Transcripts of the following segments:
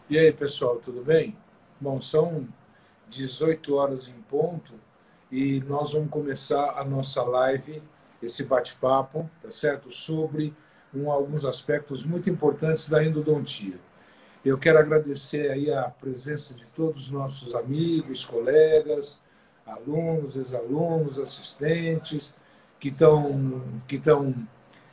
E aí, pessoal, tudo bem? Bom, são 18 horas em ponto e nós vamos começar a nossa live, esse bate-papo, tá certo? Sobre alguns aspectos muito importantes da endodontia. Eu quero agradecer aí a presença de todos os nossos amigos, colegas, alunos, ex-alunos, assistentes, que estão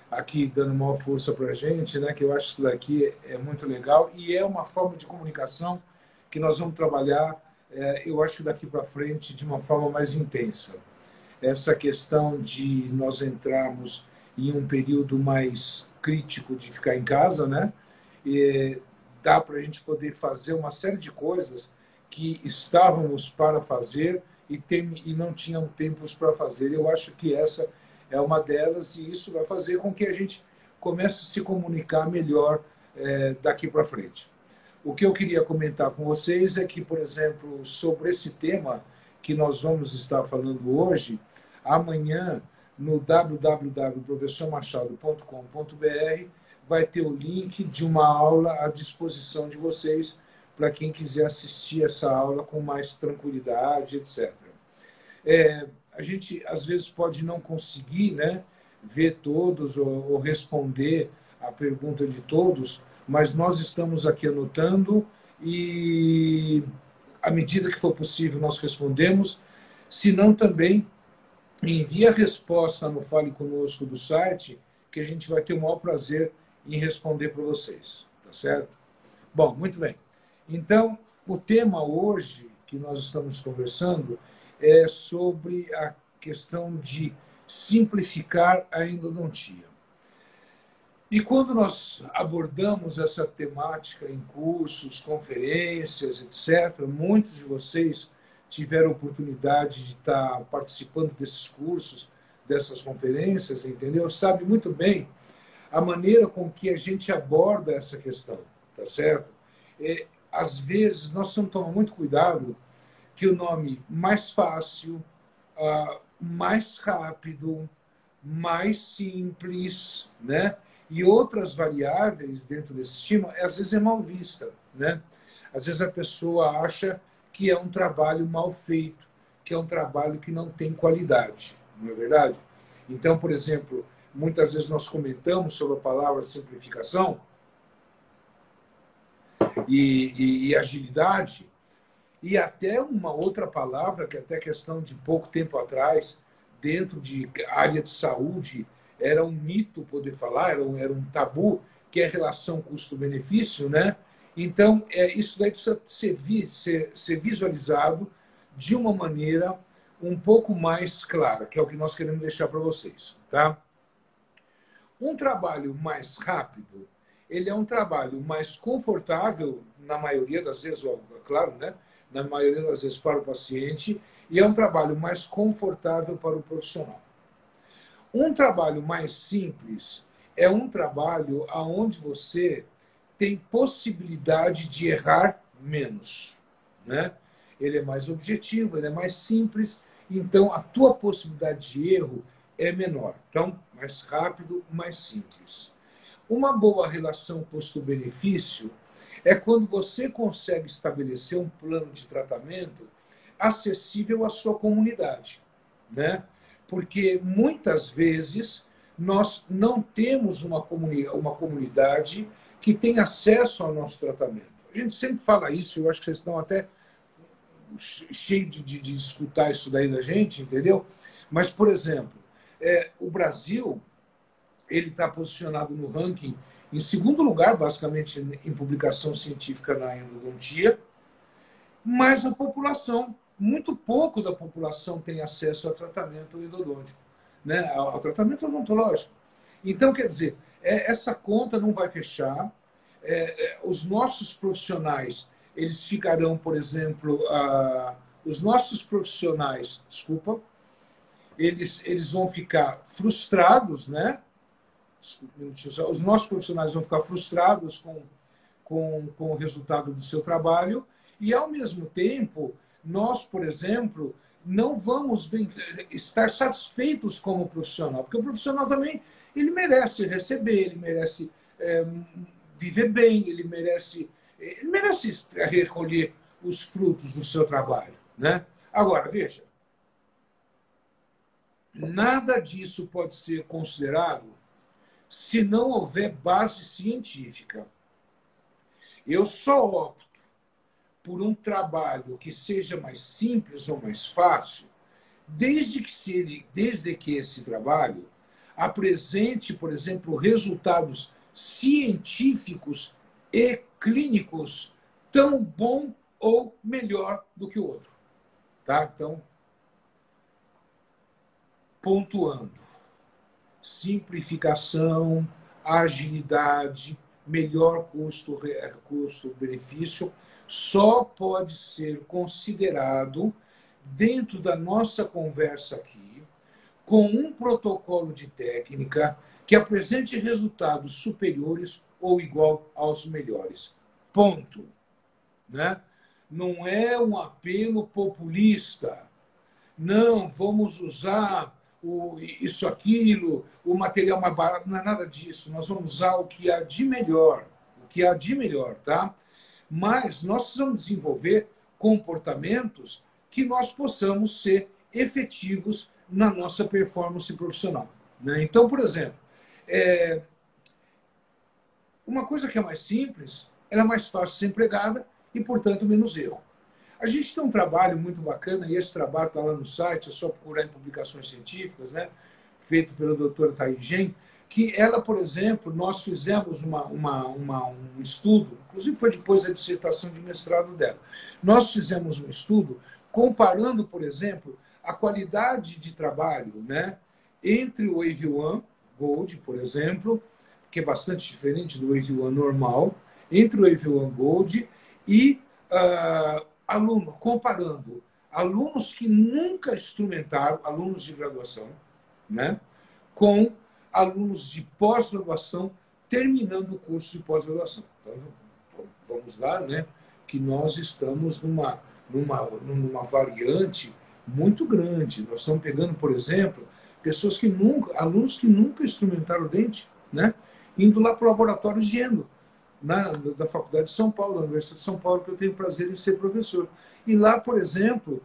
aqui dando maior força para a gente, né? Que eu acho que isso daqui é muito legal e é uma forma de comunicação que nós vamos trabalhar, eu acho que daqui para frente, de uma forma mais intensa. Essa questão de nós entrarmos em um período mais crítico de ficar em casa, né? E dá para a gente poder fazer uma série de coisas que estávamos para fazer e não tinham tempos para fazer. Eu acho que essa é uma delas e isso vai fazer com que a gente comece a se comunicar melhor daqui para frente. O que eu queria comentar com vocês é que, por exemplo, sobre esse tema que nós vamos estar falando hoje, amanhã, no www.professormachado.com.br, vai ter o link de uma aula à disposição de vocês para quem quiser assistir essa aula com mais tranquilidade, etc. A gente, às vezes, pode não conseguir, né, ver todos ou responder a pergunta de todos, mas nós estamos aqui anotando e, à medida que for possível, nós respondemos. Se não, também envie a resposta no Fale Conosco do site, que a gente vai ter o maior prazer em responder para vocês. Tá certo? Bom, muito bem. Então, o tema hoje que nós estamos conversando é sobre a questão de simplificar a endodontia. E quando nós abordamos essa temática em cursos, conferências, etc., muitos de vocês tiveram a oportunidade de estar participando desses cursos, dessas conferências, entendeu? Sabe muito bem a maneira com que a gente aborda essa questão, tá certo? Às vezes, nós temos que tomar muito cuidado que o nome mais fácil, mais rápido, mais simples, né? E outras variáveis dentro desse estima, às vezes é mal vista, né? Às vezes a pessoa acha que é um trabalho mal feito, que é um trabalho que não tem qualidade, não é verdade? Então, por exemplo, muitas vezes nós comentamos sobre a palavra simplificação e agilidade, e até uma outra palavra, que até questão de pouco tempo atrás, dentro de área de saúde, era um mito poder falar, era um tabu, que é a relação custo-benefício, né? Então, isso daí precisa ser visualizado de uma maneira um pouco mais clara, que é o que nós queremos deixar para vocês, tá? Um trabalho mais rápido, ele é um trabalho mais confortável, na maioria das vezes, claro, né? Na maioria das vezes para o paciente, e é um trabalho mais confortável para o profissional. Um trabalho mais simples é um trabalho onde você tem possibilidade de errar menos, né? Ele é mais objetivo, ele é mais simples, então a tua possibilidade de erro é menor. Então, mais rápido, mais simples. Uma boa relação custo-benefício é quando você consegue estabelecer um plano de tratamento acessível à sua comunidade, né? Porque muitas vezes nós não temos uma comunidade que tem acesso ao nosso tratamento. A gente sempre fala isso, eu acho que vocês estão até cheios de escutar isso daí da gente, entendeu? Mas, por exemplo, o Brasil ele está posicionado no ranking em segundo lugar, basicamente, em publicação científica na endodontia, mas a população, muito pouco da população tem acesso a tratamento endodôntico, né? Ao tratamento odontológico. Então, quer dizer, essa conta não vai fechar, os nossos profissionais, eles ficarão, por exemplo, os nossos profissionais, desculpa, eles vão ficar frustrados, né? Os nossos profissionais vão ficar frustrados com o resultado do seu trabalho e, ao mesmo tempo, nós, por exemplo, não vamos estar satisfeitos como profissional, porque o profissional também ele merece receber, ele merece viver bem, ele merece Ele merece recolher os frutos do seu trabalho, né? Agora, veja, nada disso pode ser considerado se não houver base científica. Eu só opto por um trabalho que seja mais simples ou mais fácil, desde que esse trabalho apresente, por exemplo, resultados científicos e clínicos tão bom ou melhor do que o outro. Tá? Então, pontuando: simplificação, agilidade, melhor custo-benefício, só pode ser considerado dentro da nossa conversa aqui, com um protocolo de técnica que apresente resultados superiores ou igual aos melhores. Ponto. Né? Não é um apelo populista. Não, vamos usar isso, aquilo, o material mais barato. Não é nada disso. Nós vamos usar o que há de melhor. O que há de melhor, tá? Mas nós precisamos desenvolver comportamentos que nós possamos ser efetivos na nossa performance profissional. Né? Então, por exemplo, uma coisa que é mais simples, ela é mais fácil de ser empregada e, portanto, menos erro. A gente tem um trabalho muito bacana, e esse trabalho está lá no site, é só procurar em publicações científicas, né? Feito pela doutora Thaís Gen, que ela, por exemplo, nós fizemos um estudo, inclusive foi depois da dissertação de mestrado dela, nós fizemos um estudo comparando, por exemplo, a qualidade de trabalho, né, entre o Wave One Gold, por exemplo, que é bastante diferente do Wave One normal, entre o Wave One Gold e comparando alunos que nunca instrumentaram, alunos de graduação, né, com alunos de pós-graduação terminando o curso de pós-graduação. Então, vamos lá, né, que nós estamos numa variante muito grande. Nós estamos pegando, por exemplo, alunos que nunca instrumentaram o dente, né, indo lá para o laboratório de endo, da Faculdade de São Paulo, da Universidade de São Paulo, que eu tenho o prazer em ser professor. E lá, por exemplo,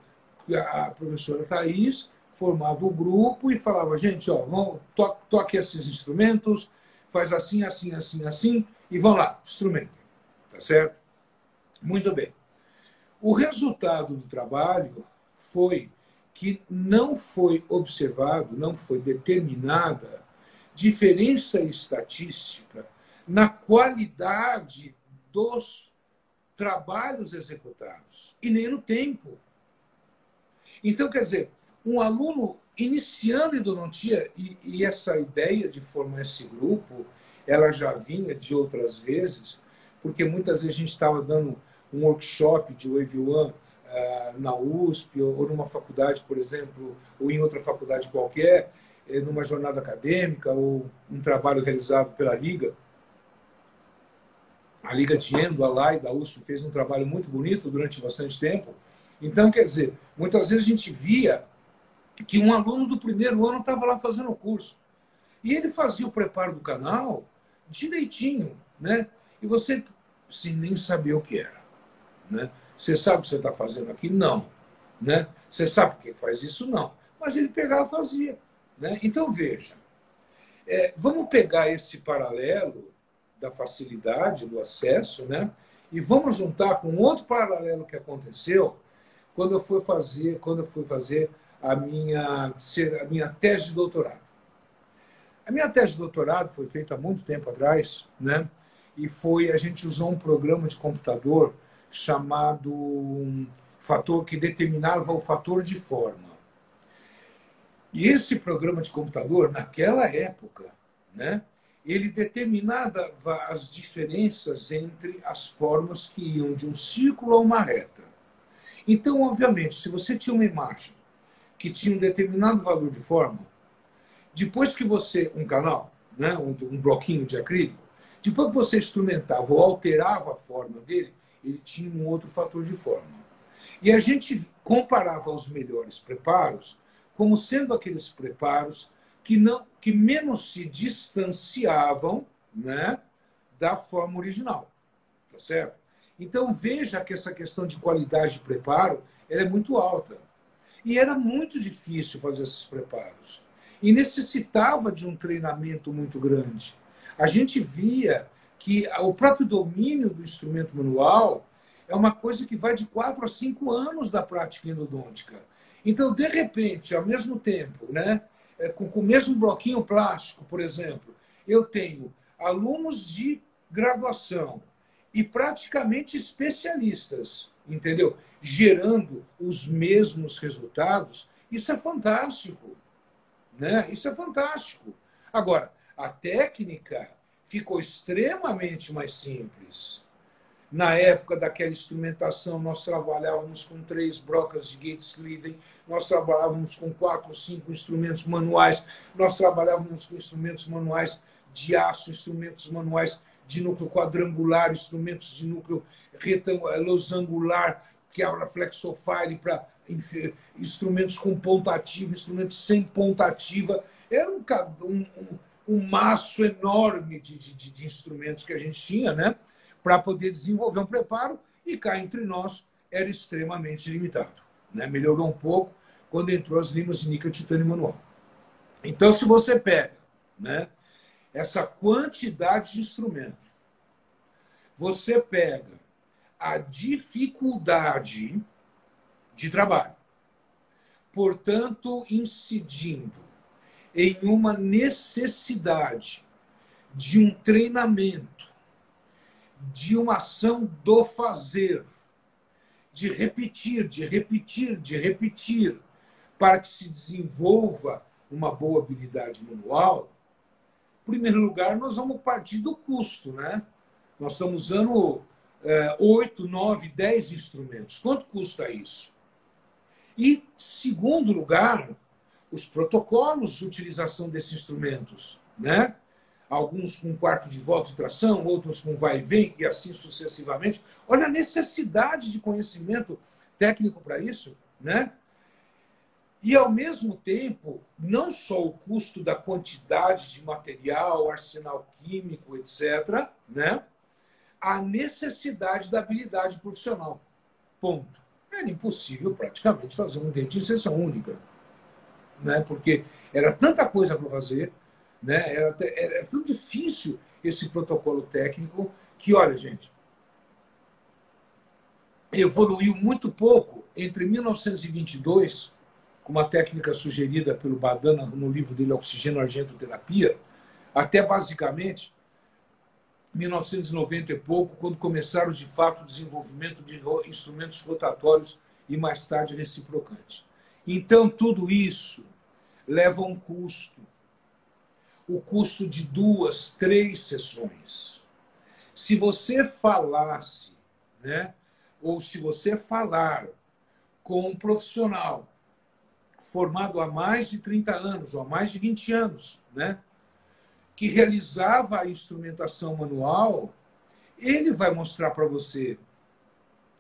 a professora Thaís formava o grupo e falava: gente, toque esses instrumentos, faz assim, assim, assim, assim, e vão lá, instrumentem. Tá certo? Muito bem. O resultado do trabalho foi que não foi observado, não foi determinada diferença estatística na qualidade dos trabalhos executados e nem no tempo. Então, quer dizer, um aluno iniciando endodontia, e essa ideia de formar esse grupo, ela já vinha de outras vezes, porque muitas vezes a gente estava dando um workshop de Wave One na USP, ou numa faculdade, por exemplo, ou em outra faculdade qualquer, numa jornada acadêmica, ou um trabalho realizado pela Liga. A Liga de Endo, a LAI da USP, fez um trabalho muito bonito durante bastante tempo. Então, quer dizer, muitas vezes a gente via que um aluno do primeiro ano estava lá fazendo o curso. E ele fazia o preparo do canal direitinho, né? E você, sem nem saber o que era. Né? Você sabe o que você está fazendo aqui? Não. Né? Você sabe por que faz isso? Não. Mas ele pegava e fazia. Né? Então, veja, vamos pegar esse paralelo da facilidade do acesso, né? E vamos juntar com outro paralelo que aconteceu quando eu fui fazer a minha tese de doutorado. A minha tese de doutorado foi feita há muito tempo atrás, né? E a gente usou um programa de computador chamado fator que determinava o fator de forma. E esse programa de computador, naquela época, né, ele determinava as diferenças entre as formas que iam de um círculo a uma reta. Então, obviamente, se você tinha uma imagem que tinha um determinado valor de forma, depois que um canal, né, um bloquinho de acrílico, depois que você instrumentava ou alterava a forma dele, ele tinha um outro fator de forma. E a gente comparava os melhores preparos como sendo aqueles preparos que menos se distanciavam, né, da forma original. Tá certo? Então, veja que essa questão de qualidade de preparo ela é muito alta. E era muito difícil fazer esses preparos. E necessitava de um treinamento muito grande. A gente via que o próprio domínio do instrumento manual é uma coisa que vai de 4 a 5 anos da prática endodôntica. Então, de repente, ao mesmo tempo, né, com o mesmo bloquinho plástico, por exemplo, eu tenho alunos de graduação e praticamente especialistas, entendeu? Gerando os mesmos resultados, isso é fantástico, né? Isso é fantástico. Agora, a técnica ficou extremamente mais simples. Na época daquela instrumentação, nós trabalhávamos com 3 brocas de Gates Leyden, nós trabalhávamos com 4 ou 5 instrumentos manuais, nós trabalhávamos com instrumentos manuais de aço, instrumentos manuais de núcleo quadrangular, instrumentos de núcleo losangular, que abre a flexofile para instrumentos com ponta ativa, instrumentos sem ponta ativa. Era um maço enorme de instrumentos que a gente tinha, né, para poder desenvolver um preparo, e cá entre nós era extremamente limitado, né? Melhorou um pouco quando entrou as limas de níquel titânio manual. Então, se você pega, né, essa quantidade de instrumento, você pega a dificuldade de trabalho, portanto, incidindo em uma necessidade de um treinamento, de uma ação do fazer, de repetir, para que se desenvolva uma boa habilidade manual. Em primeiro lugar, nós vamos partir do custo, né? Nós estamos usando 8, 9, 10 instrumentos. Quanto custa isso? E, segundo lugar, os protocolos de utilização desses instrumentos, né? Alguns com quarto de volta e tração, outros com vai e vem, e assim sucessivamente. Olha a necessidade de conhecimento técnico para isso, né? E, ao mesmo tempo, não só o custo da quantidade de material, arsenal químico, etc., né? A necessidade da habilidade profissional. Ponto. Era impossível, praticamente, fazer um dente em sessão única, né? Porque era tanta coisa para fazer, né? Era tão difícil esse protocolo técnico que, olha, gente, evoluiu muito pouco entre 1922, com uma técnica sugerida pelo Badana no livro dele, Oxigênio-Argentoterapia, até basicamente 1990 e pouco, quando começaram de fato o desenvolvimento de instrumentos rotatórios e mais tarde reciprocantes. Então, tudo isso leva a um custo. O custo de 2, 3 sessões. Se você falasse, né, ou se você falar com um profissional formado há mais de 30 anos, ou há mais de 20 anos, né, que realizava a instrumentação manual, ele vai mostrar para você.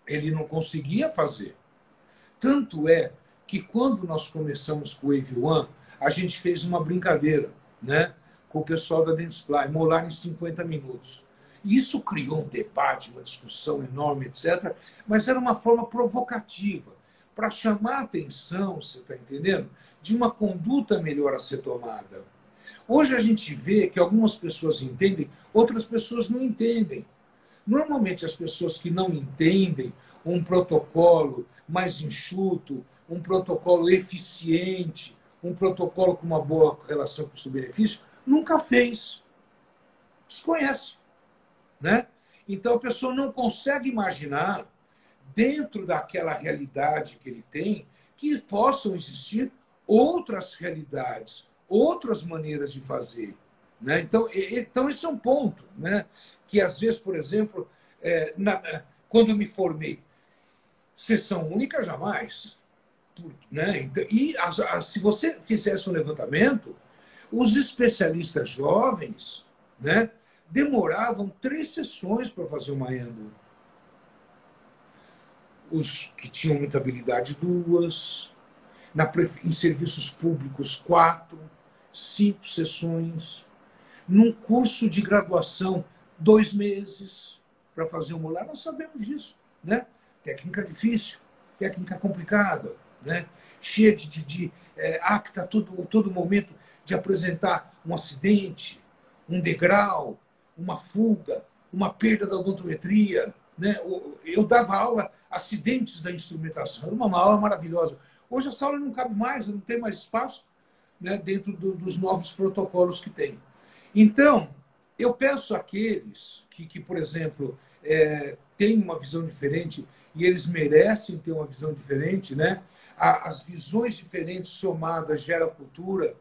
Ele não conseguia fazer. Tanto é que, quando nós começamos com o Wave One, a gente fez uma brincadeira, né, com o pessoal da Dentsply, molar em 50 minutos. Isso criou um debate, uma discussão enorme, etc., mas era uma forma provocativa, para chamar a atenção, você está entendendo, de uma conduta melhor a ser tomada. Hoje a gente vê que algumas pessoas entendem, outras pessoas não entendem. Normalmente, as pessoas que não entendem um protocolo mais enxuto, um protocolo eficiente, um protocolo com uma boa relação custo-benefício, nunca fez. Desconhece, né? Então, a pessoa não consegue imaginar, dentro daquela realidade que ele tem, que possam existir outras realidades, outras maneiras de fazer, né? Então, esse é um ponto, né, que, às vezes, por exemplo, quando eu me formei, sessão única jamais, né? E se você fizesse um levantamento, os especialistas jovens, né, demoravam 3 sessões para fazer uma endo. Os que tinham muita habilidade, 2. Em serviços públicos, 4, 5 sessões. Num curso de graduação, 2 meses para fazer um molar, nós sabemos disso, né? Técnica difícil, técnica complicada, né? Cheia de acta todo momento de apresentar um acidente, um degrau, uma fuga, uma perda da odontometria, né? Eu dava aula acidentes da instrumentação, era uma aula maravilhosa. Hoje essa aula não cabe mais, não tem mais espaço, né, dentro dos novos protocolos que tem. Então, eu peço àqueles que por exemplo, têm uma visão diferente e eles merecem ter uma visão diferente, né? As visões diferentes somadas geram cultura.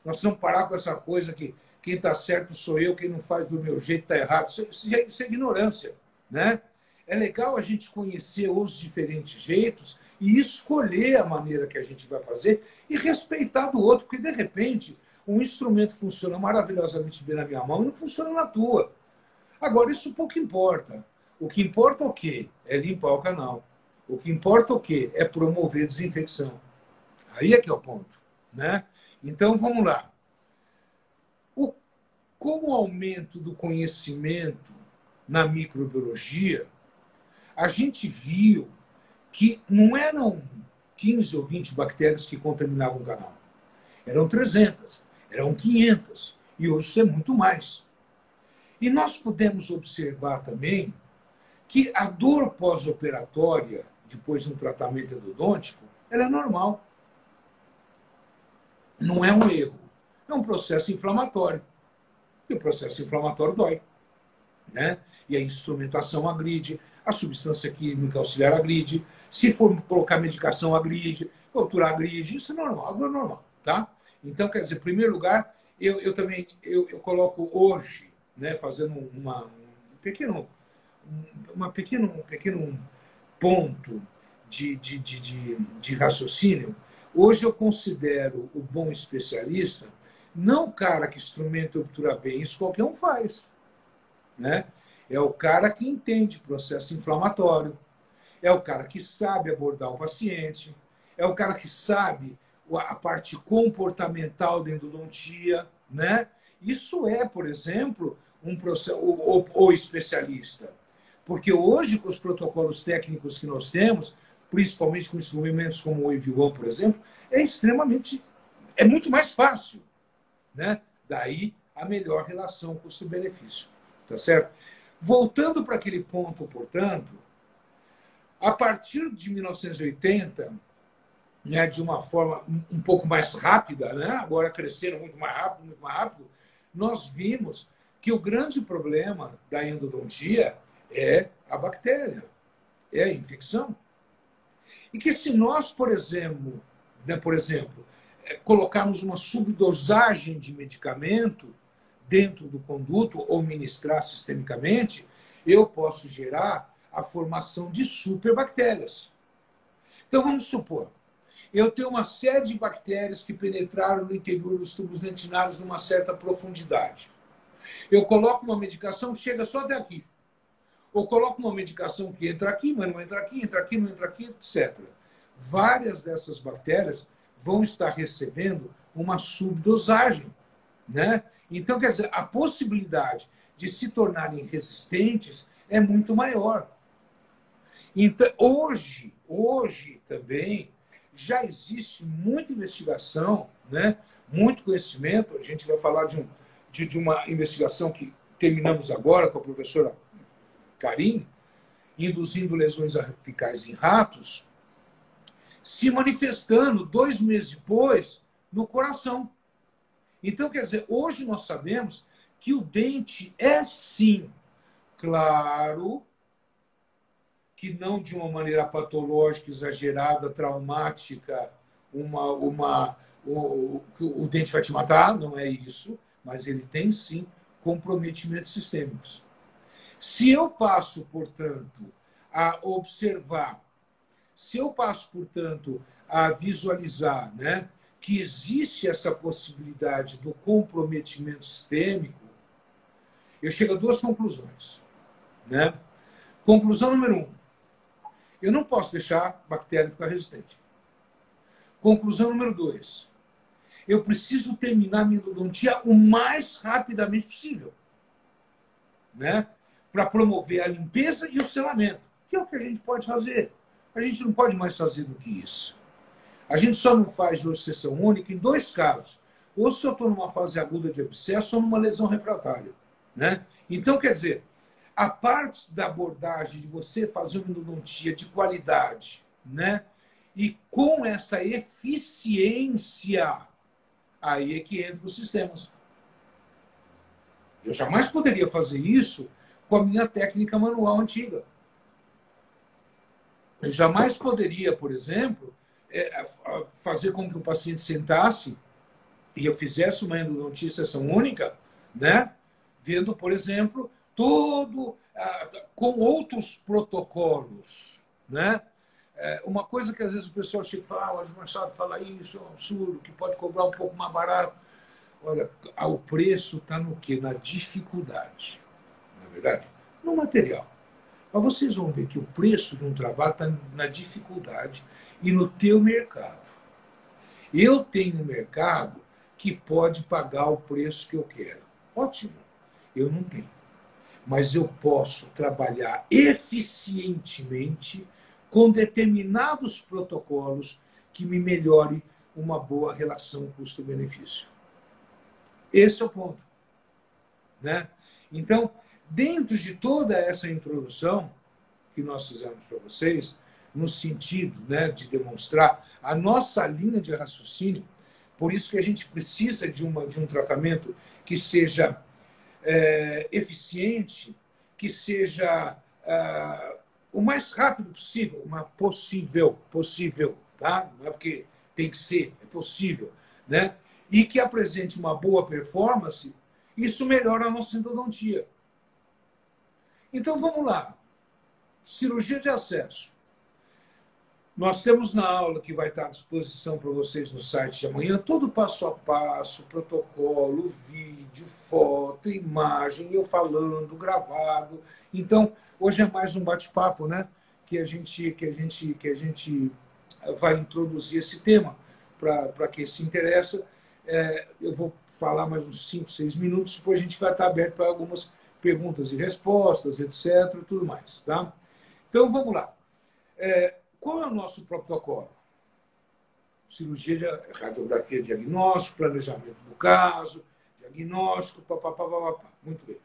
Nós precisamos parar com essa coisa que quem está certo sou eu, quem não faz do meu jeito está errado. Isso é ignorância, né? É legal a gente conhecer os diferentes jeitos e escolher a maneira que a gente vai fazer e respeitar do outro, porque, de repente, um instrumento funciona maravilhosamente bem na minha mão e não funciona na tua. Agora, isso pouco importa. O que importa é o quê? É limpar o canal. O que importa é o quê? É promover desinfecção. Aí é que é o ponto, né? Então, vamos lá. Com o aumento do conhecimento na microbiologia, a gente viu que não eram 15 ou 20 bactérias que contaminavam o canal. Eram 300, eram 500, e hoje isso é muito mais. E nós podemos observar também que a dor pós-operatória, depois de um tratamento endodôntico, ela é normal. Não é um erro. É um processo inflamatório. E o processo inflamatório dói, né? E a instrumentação agride, a substância química auxiliar agride, se for colocar medicação agride, obturar agride, isso é normal, algo é normal, tá? Então, quer dizer, em primeiro lugar, eu também coloco hoje, né, fazendo um pequeno ponto de raciocínio, hoje eu considero o bom especialista não o cara que instrumenta e obtura bem, isso qualquer um faz, né? É o cara que entende processo inflamatório, é o cara que sabe abordar o paciente, é o cara que sabe a parte comportamental da endodontia, né? Isso é, por exemplo, um processo, o especialista. Porque hoje, com os protocolos técnicos que nós temos, principalmente com instrumentos como o EV1, por exemplo, é muito mais fácil, né? Daí a melhor relação custo-benefício, tá certo? Voltando para aquele ponto, portanto, a partir de 1980, né, de uma forma um pouco mais rápida, né? Agora cresceram muito mais rápido, nós vimos que o grande problema da endodontia é a bactéria, é a infecção. E que se nós, por exemplo, colocarmos uma subdosagem de medicamento dentro do conduto ou ministrar sistemicamente, eu posso gerar a formação de superbactérias. Então, vamos supor, eu tenho uma série de bactérias que penetraram no interior dos tubos dentinários numa certa profundidade. Eu coloco uma medicação que chega só até aqui. Ou coloco uma medicação que entra aqui, mas não entra aqui, não entra aqui, etc. Várias dessas bactérias vão estar recebendo uma subdosagem, né? Então, quer dizer, a possibilidade de se tornarem resistentes é muito maior. Então, hoje também já existe muita investigação, né? Muito conhecimento. A gente vai falar de uma investigação que terminamos agora com a professora Karim, induzindo lesões apicais em ratos, se manifestando 2 meses depois no coração. Então, quer dizer, hoje nós sabemos que o dente é sim, claro, que não de uma maneira patológica, exagerada, traumática, o dente vai te matar, não é isso, mas ele tem sim comprometimentos sistêmicos. Se eu passo, portanto, a observar, se eu passo, portanto, a visualizar, né, que existe essa possibilidade do comprometimento sistêmico, eu chego a 2 conclusões, né? Conclusão número 1, eu não posso deixar a bactéria ficar resistente. Conclusão número 2, eu preciso terminar minha endodontia o mais rapidamente possível, né? para promover a limpeza e o selamento, que é o que a gente pode fazer. A gente não pode mais fazer do que isso. A gente só não faz hoje sessão única em 2 casos. Ou se eu estou numa fase aguda de abscesso ou numa lesão refratária. Né? Então, quer dizer, a parte da abordagem de você fazer uma endodontia de qualidade, né? E com essa eficiência, aí é que entra os sistemas. Eu jamais poderia fazer isso com a minha técnica manual antiga. Eu jamais poderia, por exemplo, fazer com que o paciente sentasse e eu fizesse uma endodontia sessão única, né? Vendo, por exemplo, todo com outros protocolos, né? Uma coisa que às vezes o pessoal chega e fala, o Machado fala isso, é um absurdo, que pode cobrar um pouco mais barato. Olha, o preço está no quê? Na dificuldade, não é verdade? No material. Mas vocês vão ver que o preço de um trabalho está na dificuldade e no teu mercado. Eu tenho um mercado que pode pagar o preço que eu quero. Ótimo, eu não tenho. Mas eu posso trabalhar eficientemente com determinados protocolos que me melhore uma boa relação custo-benefício. Esse é o ponto. Né? Então, dentro de toda essa introdução que nós fizemos para vocês, no sentido, né, de demonstrar a nossa linha de raciocínio, por isso que a gente precisa de um tratamento que seja eficiente, que seja o mais rápido possível, possível, tá? Não é porque tem que ser, é possível, né? E que apresente uma boa performance, isso melhora a nossa endodontia. Então, vamos lá. Cirurgia de acesso. Nós temos na aula que vai estar à disposição para vocês no site de amanhã, todo passo a passo, protocolo, vídeo, foto, imagem, eu falando, gravado. Então, hoje é mais um bate-papo, né? Que a gente vai introduzir esse tema para quem se interessa. Eu vou falar mais uns 5, 6 minutos, depois a gente vai estar aberto para algumas perguntas e respostas, etc. E tudo mais, tá? Então, vamos lá. Qual é o nosso protocolo? Cirurgia, radiografia, diagnóstico, planejamento do caso, diagnóstico, papapá. Muito bem.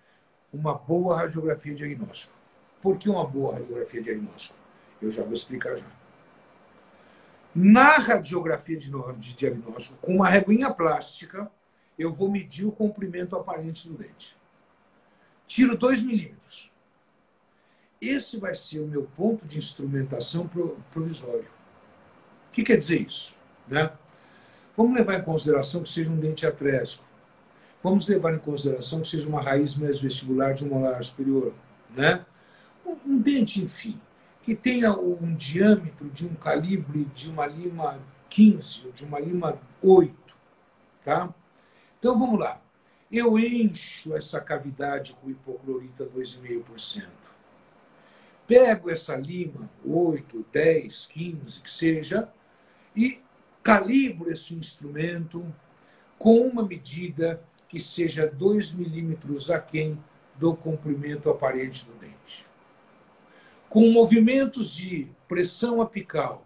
Uma boa radiografia diagnóstico. Por que uma boa radiografia diagnóstico? Eu já vou explicar já. Na radiografia de diagnóstico, com uma reguinha plástica, eu vou medir o comprimento aparente do dente. Tiro 2 milímetros. Esse vai ser o meu ponto de instrumentação provisório. O que quer dizer isso? Né? Vamos levar em consideração que seja um dente atrésico. Vamos levar em consideração que seja uma raiz mesovestibular de um molar superior. Né? Um dente, enfim, que tenha um diâmetro de um calibre de uma lima 15, ou de uma lima 8. Tá? Então, vamos lá. Eu encho essa cavidade com hipoclorita 2,5%. Pego essa lima, 8, 10, 15, que seja, e calibro esse instrumento com uma medida que seja 2 milímetros aquém do comprimento aparente do dente. Com movimentos de pressão apical,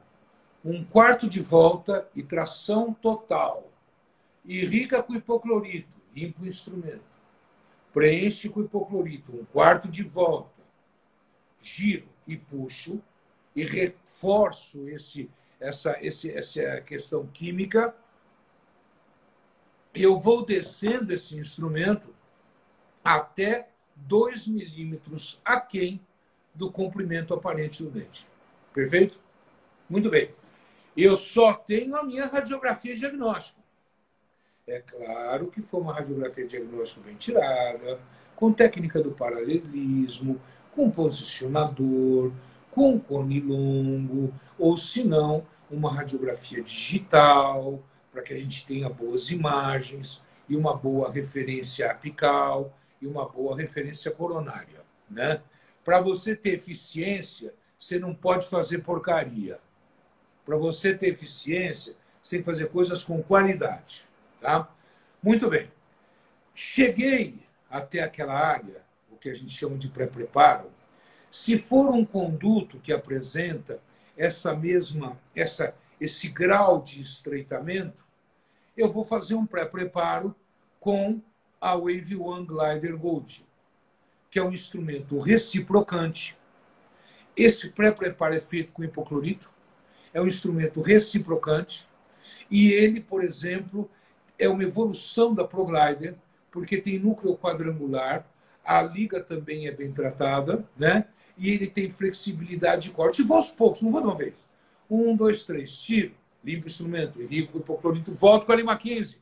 1/4 de volta e tração total, irriga com hipoclorito, limpa o instrumento, preenche com hipoclorito, 1/4 de volta, giro e puxo e reforço essa questão química, eu vou descendo esse instrumento até 2 milímetros aquém do comprimento aparente do dente. Perfeito? Muito bem. Eu só tenho a minha radiografia diagnóstico. É claro que foi uma radiografia diagnóstico bem tirada, com técnica do paralelismo, com posicionador, com cone longo, ou se não, uma radiografia digital, para que a gente tenha boas imagens e uma boa referência apical e uma boa referência coronária. Né? Para você ter eficiência, você não pode fazer porcaria. Para você ter eficiência, você tem que fazer coisas com qualidade. Tá? Muito bem. Cheguei até aquela área, que a gente chama de pré-preparo, se for um conduto que apresenta esse grau de estreitamento, eu vou fazer um pré-preparo com a Wave One Glider Gold, que é um instrumento reciprocante. Esse pré-preparo é feito com hipoclorito, é um instrumento reciprocante, e ele, por exemplo, é uma evolução da ProGlider, porque tem núcleo quadrangular, a liga também é bem tratada, né? E ele tem flexibilidade de corte. E vou aos poucos, não vou de uma vez. 1, 2, 3, tiro, limpo o instrumento, irrigo o hipoclorito, volto com a lima 15.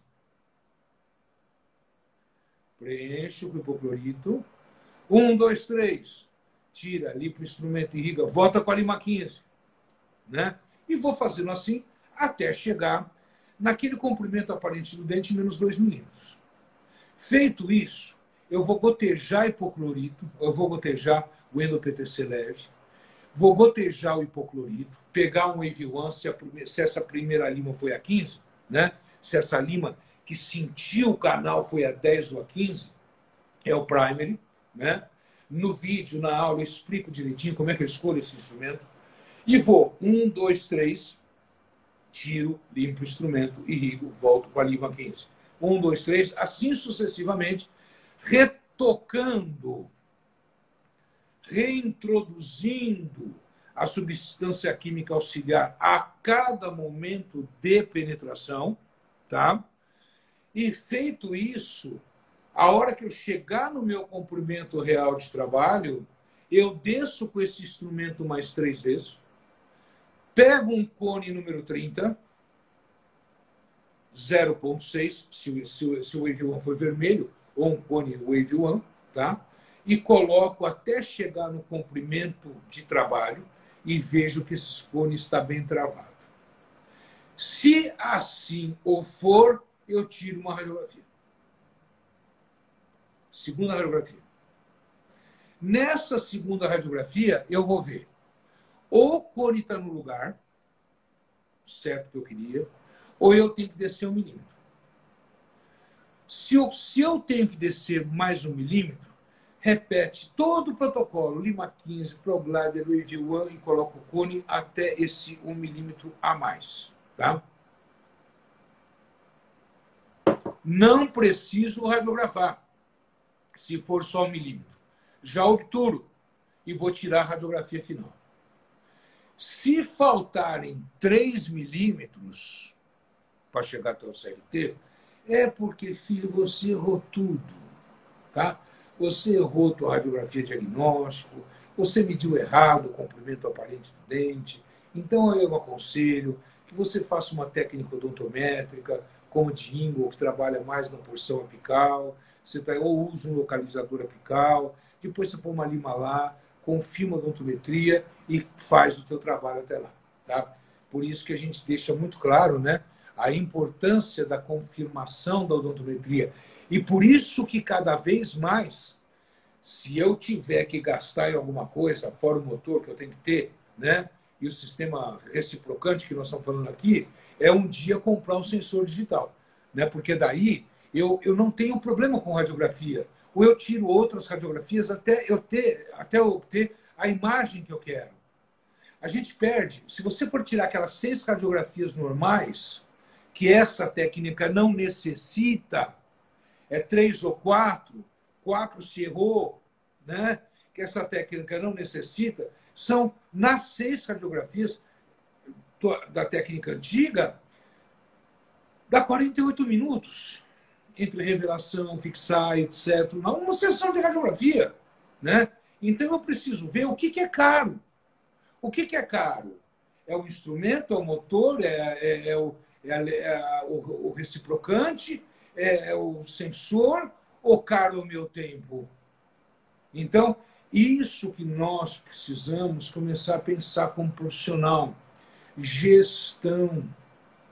Preencho com o hipoclorito. 1, 2, 3. Tira, limpa o instrumento, irriga, volta com a lima 15. Né? E vou fazendo assim até chegar naquele comprimento aparente do dente, menos 2 milímetros. Feito isso, eu vou gotejar hipoclorito, eu vou gotejar o endo-PTC leve, vou gotejar o hipoclorito, pegar um Wave One, se essa primeira lima foi a 15, né? Se essa lima que sentiu o canal foi a 10 ou a 15, é o primary, né? No vídeo, na aula, eu explico direitinho como é que eu escolho esse instrumento. E vou, 1, 2, 3, tiro, limpo o instrumento, irrigo, volto com a lima 15. 1, 2, 3, assim sucessivamente, retocando, reintroduzindo a substância química auxiliar a cada momento de penetração, tá? E feito isso, a hora que eu chegar no meu comprimento real de trabalho, eu desço com esse instrumento mais 3 vezes, pego um cone número 30, 0,6, se o Wave One for vermelho, ou um cone Wave One, tá? E coloco até chegar no comprimento de trabalho e vejo que esse cone está bem travado. Se assim o for, eu tiro uma radiografia. Segunda radiografia. Nessa segunda radiografia, eu vou ver ou o cone está no lugar certo que eu queria, ou eu tenho que descer 1 milímetro. Se eu tenho que descer mais 1 milímetro, repete todo o protocolo, lima 15, ProGlider, Wave One, e coloca o cone até esse 1 milímetro a mais. Tá? Não preciso radiografar, se for só 1 milímetro. Já obturo e vou tirar a radiografia final. Se faltarem 3 milímetros para chegar até o CRT, é porque, filho, você errou tudo. Tá? Você errou a tua radiografia diagnóstico, você mediu errado o comprimento aparente do dente. Então, eu aconselho que você faça uma técnica odontométrica, como de Ingold, que trabalha mais na porção apical, ou usa um localizador apical, depois você põe uma lima lá, confirma a odontometria e faz o teu trabalho até lá. Tá? Por isso que a gente deixa muito claro, né, a importância da confirmação da odontometria. E por isso que cada vez mais, se eu tiver que gastar em alguma coisa, fora o motor que eu tenho que ter, né, e o sistema reciprocante que nós estamos falando aqui, é um dia comprar um sensor digital. Né, porque daí eu não tenho problema com radiografia. Ou eu tiro outras radiografias até eu obter a imagem que eu quero. A gente perde, se você for tirar aquelas 6 radiografias normais, que essa técnica não necessita, é 3 ou 4 se errou, né? Que essa técnica não necessita, são nas 6 radiografias da técnica antiga, dá 48 minutos entre revelação, fixar, etc. Uma sessão de radiografia, né? Então eu preciso ver o que é caro. O que é caro? É o instrumento, é o motor, é o reciprocante, é o sensor, ou caro é o meu tempo? Então, isso que nós precisamos começar a pensar como profissional. Gestão,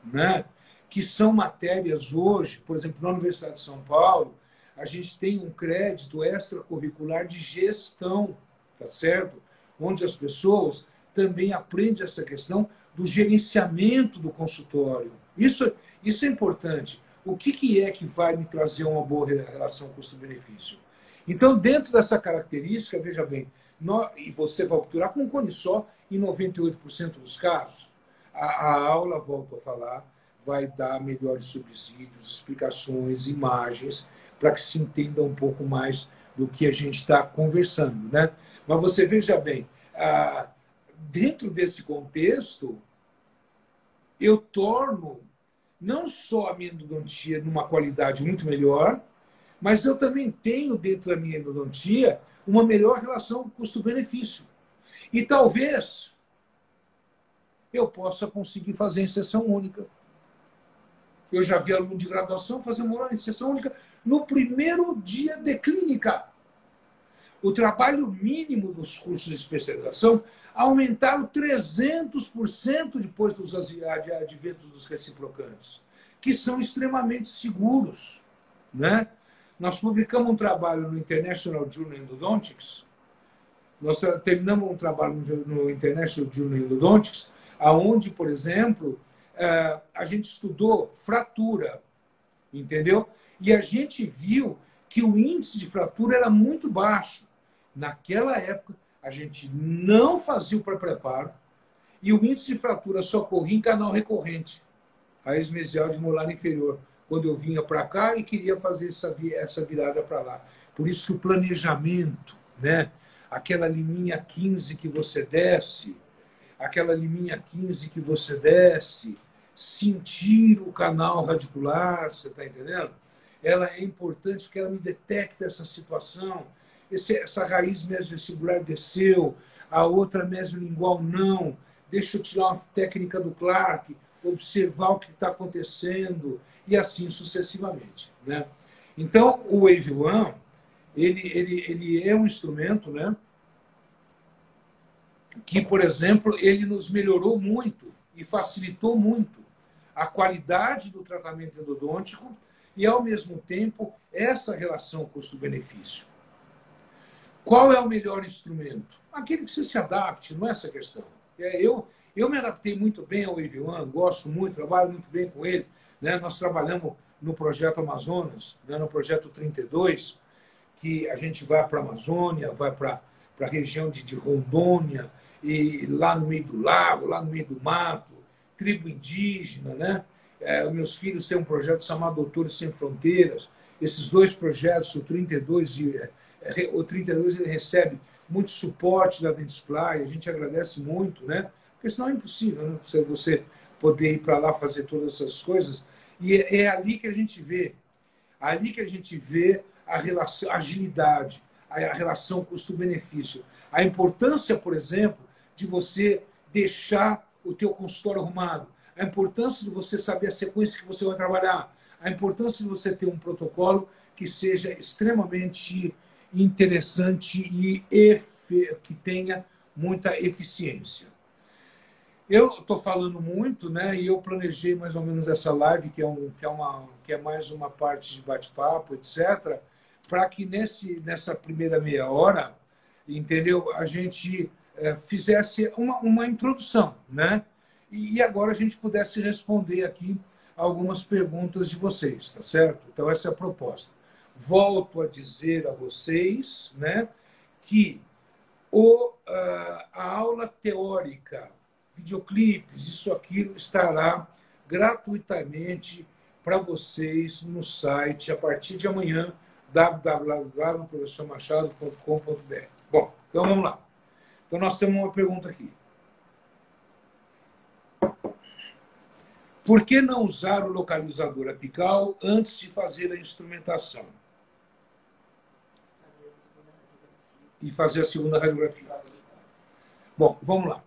né? Que são matérias hoje, por exemplo, na Universidade de São Paulo, a gente tem um crédito extracurricular de gestão, tá certo? Onde as pessoas também aprendem essa questão do gerenciamento do consultório. Isso é importante. O que é que vai me trazer uma boa relação custo-benefício? Então, dentro dessa característica, veja bem, e você vai obturar com um cone só em 98% dos casos. A aula, volto a falar, vai dar melhores subsídios, explicações, imagens, para que se entenda um pouco mais do que a gente está conversando, né? Mas você veja bem, dentro desse contexto, eu torno não só a minha endodontia numa qualidade muito melhor, mas eu também tenho dentro da minha endodontia uma melhor relação custo-benefício. E talvez eu possa conseguir fazer inserção única. Eu já vi aluno de graduação fazer uma inserção única no primeiro dia de clínica. O trabalho mínimo dos cursos de especialização aumentaram 300% depois dos adventos dos reciprocantes, que são extremamente seguros, né? Nós publicamos um trabalho no International Journal Endodontics, nós terminamos um trabalho no International Journal Endodontics, onde, por exemplo, a gente estudou fratura, entendeu? E a gente viu que o índice de fratura era muito baixo. Naquela época, a gente não fazia o pré-preparo e o índice de fratura só ocorria em canal recorrente, raiz mesial de molar inferior, quando eu vinha para cá e queria fazer essa virada para lá. Por isso que o planejamento, né? Aquela liminha 15 que você desce, sentir o canal radicular, você está entendendo? Ela é importante porque ela me detecta essa situação. Essa raiz mesovestibular desceu, a outra mesolingual não. Deixa eu tirar uma técnica do Clark, observar o que está acontecendo, e assim sucessivamente, né? Então, o Wave One, ele é um instrumento, né, que, por exemplo, ele nos melhorou muito e facilitou muito a qualidade do tratamento endodôntico e, ao mesmo tempo, essa relação custo-benefício. Qual é o melhor instrumento? Aquele que você se adapte, não é essa a questão. Eu me adaptei muito bem ao Wave One, gosto muito, trabalho muito bem com ele, né? Nós trabalhamos no projeto Amazonas, né? No projeto 32, que a gente vai para a Amazônia, vai para a região de Rondônia, e lá no meio do lago, lá no meio do mato, tribo indígena, né? Meus filhos têm um projeto chamado Doutores Sem Fronteiras. Esses dois projetos, o 32 ele recebe muito suporte da Dentsply, a gente agradece muito, né? Porque senão é impossível, né? Você poder ir para lá fazer todas essas coisas. E é ali que a gente vê, a relação, a agilidade, a relação custo-benefício. A importância, por exemplo, de você deixar o teu consultório arrumado, a importância de você saber a sequência que você vai trabalhar, a importância de você ter um protocolo que seja extremamente interessante e que tenha muita eficiência. Eu estou falando muito, né? E eu planejei mais ou menos essa live, que é mais uma parte de bate-papo, etc., para que nessa primeira meia hora, entendeu? A gente fizesse uma introdução, né? E agora a gente pudesse responder aqui algumas perguntas de vocês, tá certo? Então, essa é a proposta. Volto a dizer a vocês, né, que a aula teórica, videoclipes, isso, aquilo, estará gratuitamente para vocês no site a partir de amanhã, www.professormachado.com.br. Bom, então vamos lá. Então nós temos uma pergunta aqui. Por que não usar o localizador apical antes de fazer a instrumentação? E fazer a segunda radiografia. Bom, vamos lá.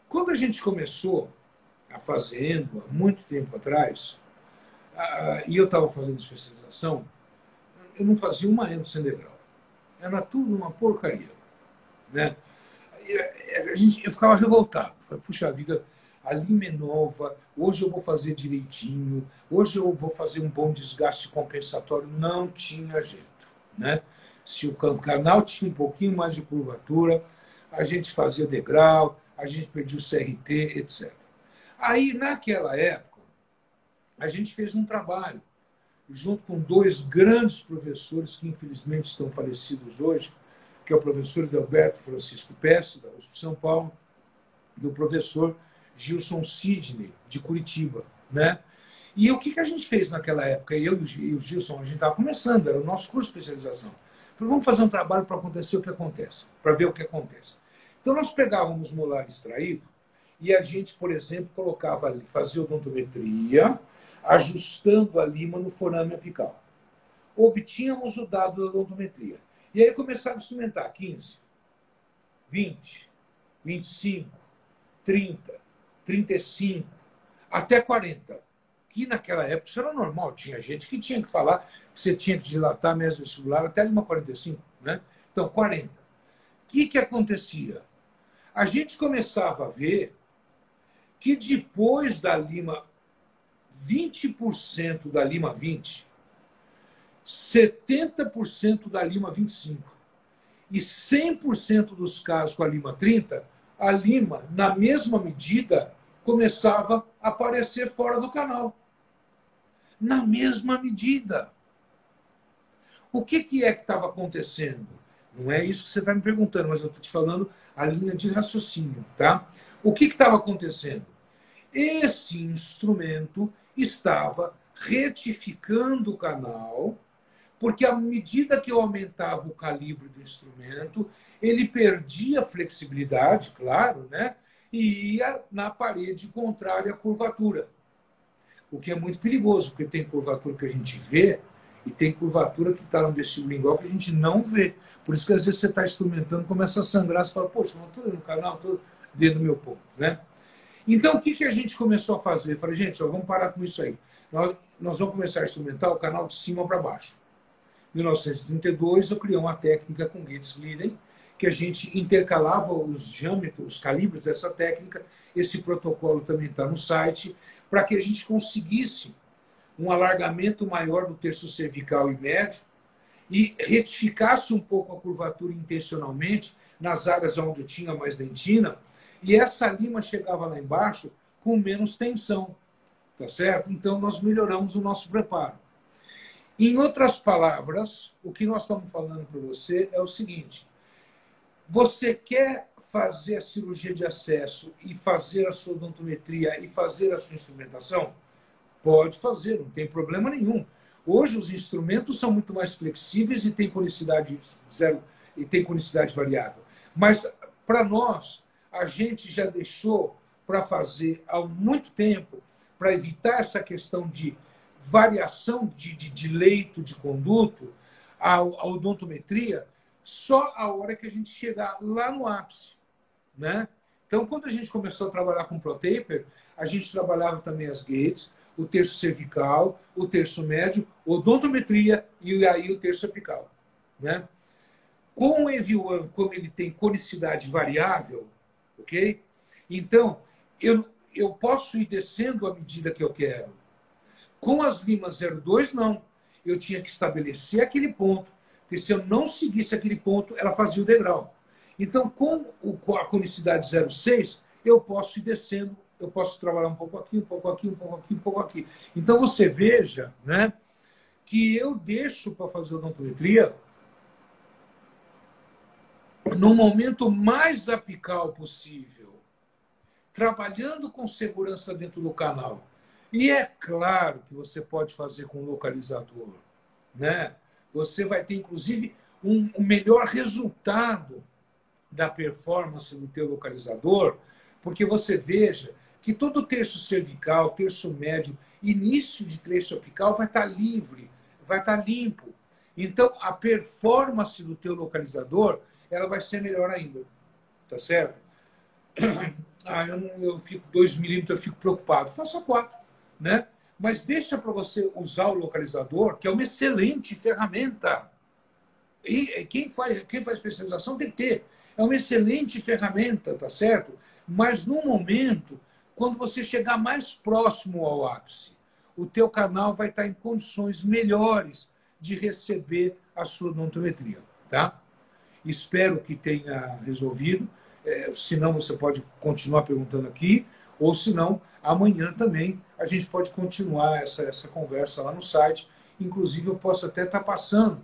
Quando a gente começou a fazer há muito tempo atrás, e eu estava fazendo especialização, eu não fazia uma endo sem degrau. Era tudo uma porcaria, né? Eu ficava revoltado. Falei, puxa vida, a lima é nova, hoje eu vou fazer direitinho, hoje eu vou fazer um bom desgaste compensatório. Não tinha jeito, né? Se o canal tinha um pouquinho mais de curvatura, a gente fazia degrau, a gente perdia o CRT, etc. Aí, naquela época, a gente fez um trabalho junto com dois grandes professores que infelizmente estão falecidos hoje, que é o professor Adalberto Francisco Pesce, da USP de São Paulo, e o professor Gilson Sidney, de Curitiba, né? E o que a gente fez naquela época? Eu e o Gilson, a gente estava começando, era o nosso curso de especialização. Falei, vamos fazer um trabalho para acontecer o que acontece, para ver o que acontece. Então, nós pegávamos molar extraído e a gente, por exemplo, colocava ali, fazia odontometria, ajustando a lima no forame apical. Obtínhamos o dado da odontometria. E aí começava a instrumentar 15, 20, 25, 30, 35, até 40. Que naquela época isso era normal. Tinha gente que tinha que falar que você tinha que dilatar mesmo vestibular até a lima 45. Né? Então, 40. O que acontecia? A gente começava a ver que depois da lima 20% da lima 20, 70% da lima 25 e 100% dos casos com a lima 30, a lima, na mesma medida, começava a aparecer fora do canal. Na mesma medida. O que é que estava acontecendo? Não é isso que você está me perguntando, mas eu estou te falando a linha de raciocínio. Tá? O que estava acontecendo? Esse instrumento estava retificando o canal, porque à medida que eu aumentava o calibre do instrumento, ele perdia flexibilidade, claro, né? E ia na parede contrária à curvatura. O que é muito perigoso, porque tem curvatura que a gente vê e tem curvatura que está no vestíbulo lingual que a gente não vê. Por isso que às vezes você está instrumentando, começa a sangrar, você fala, poxa, não estou no canal, estou dentro do meu ponto, né? Então, o que a gente começou a fazer? Eu falei, gente, vamos parar com isso aí. Nós vamos começar a instrumentar o canal de cima para baixo. Em 1932, eu criei uma técnica com Gates Liden, que a gente intercalava os diâmetros, os calibres dessa técnica. Esse protocolo também está no site, para que a gente conseguisse um alargamento maior do terço cervical e médio e retificasse um pouco a curvatura intencionalmente nas áreas onde eu tinha mais dentina, e essa lima chegava lá embaixo com menos tensão, tá certo? Então, nós melhoramos o nosso preparo. Em outras palavras, o que nós estamos falando para você é o seguinte: você quer fazer a cirurgia de acesso e fazer a sua odontometria e fazer a sua instrumentação? Pode fazer, não tem problema nenhum. Hoje os instrumentos são muito mais flexíveis e tem conicidade zero e tem conicidade variável. Mas para nós, a gente já deixou para fazer há muito tempo, para evitar essa questão de variação de leito de conduto, a odontometria, só a hora que a gente chegar lá no ápice, né? Então, quando a gente começou a trabalhar com ProTaper, a gente trabalhava também as gates, o terço cervical, o terço médio, odontometria e aí o terço apical, né? Com o EV1, como ele tem conicidade variável, ok? Então, eu posso ir descendo à medida que eu quero. Com as limas 02, não. Eu tinha que estabelecer aquele ponto, porque se eu não seguisse aquele ponto, ela fazia o degrau. Então, com a conicidade 06, eu posso ir descendo, eu posso trabalhar um pouco aqui, um pouco aqui, um pouco aqui, um pouco aqui. Então, você veja, né, que eu deixo para fazer odontometria no momento mais apical possível, trabalhando com segurança dentro do canal. E é claro que você pode fazer com localizador, né? Você vai ter, inclusive, um melhor resultado da performance do teu localizador, porque você veja que todo o terço cervical, terço médio, início de terço apical vai estar livre, vai estar limpo. Então, a performance do teu localizador, ela vai ser melhor ainda, tá certo? Eu fico 2 milímetros, eu fico preocupado. Faça 4, né? Mas deixa para você usar o localizador, que é uma excelente ferramenta. E quem faz especialização tem que ter. É uma excelente ferramenta, tá certo? Mas no momento, quando você chegar mais próximo ao ápice, o teu canal vai estar em condições melhores de receber a sua odontometria, tá? Espero que tenha resolvido. Se não, você pode continuar perguntando aqui, ou se não, amanhã também a gente pode continuar essa conversa lá no site Inclusive, eu posso até estar passando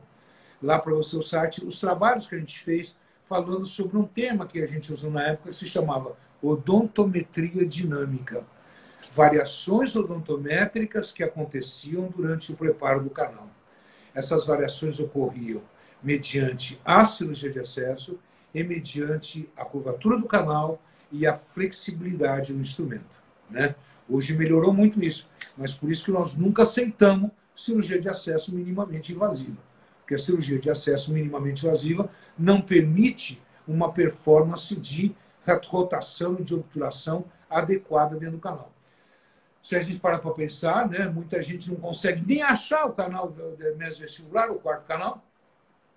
lá para o seu site os trabalhos que a gente fez falando sobre um tema que a gente usou na época que se chamava odontometria dinâmica. Variações odontométricas que aconteciam durante o preparo do canal. Essas variações ocorriam mediante a cirurgia de acesso e mediante a curvatura do canal e a flexibilidade do instrumento, né? Hoje melhorou muito isso, mas por isso que nós nunca aceitamos cirurgia de acesso minimamente invasiva, porque a cirurgia de acesso minimamente invasiva não permite uma performance de rotação e de obturação adequada dentro do canal. Se a gente parar para pensar, né, muita gente não consegue nem achar o canal mesovestibular, o quarto canal.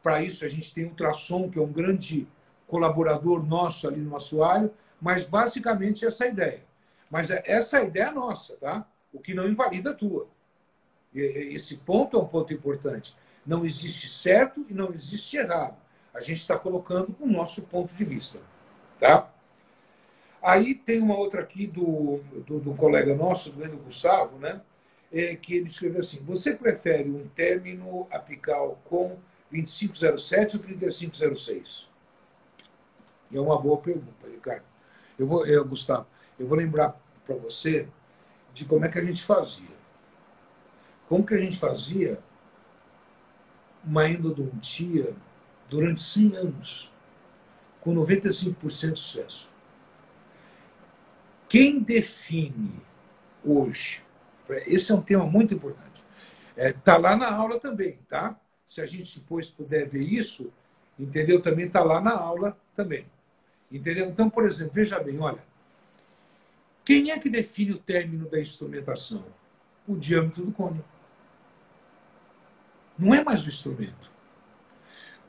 Para isso, a gente tem o ultrassom, que é um grande colaborador nosso ali no assoalho, mas basicamente essa é a ideia. Mas essa é a ideia nossa, tá? O que não invalida a tua. Esse ponto é um ponto importante. Não existe certo e não existe errado. A gente está colocando o nosso ponto de vista, tá? Aí tem uma outra aqui do colega nosso, do Endo Gustavo, né? Que ele escreveu assim: você prefere um término apical com 2507 ou 3506? É uma boa pergunta, Ricardo. Gustavo, eu vou lembrar para você de como é que a gente fazia. Como que a gente fazia uma endodontia durante 100 anos, com 95% de sucesso. Quem define hoje, esse é um tema muito importante, está lá na aula também, tá? Se a gente depois puder ver isso, entendeu? Também está lá na aula também, entendeu? Então, por exemplo, veja bem, olha, quem é que define o término da instrumentação? O diâmetro do cone. Não é mais o instrumento.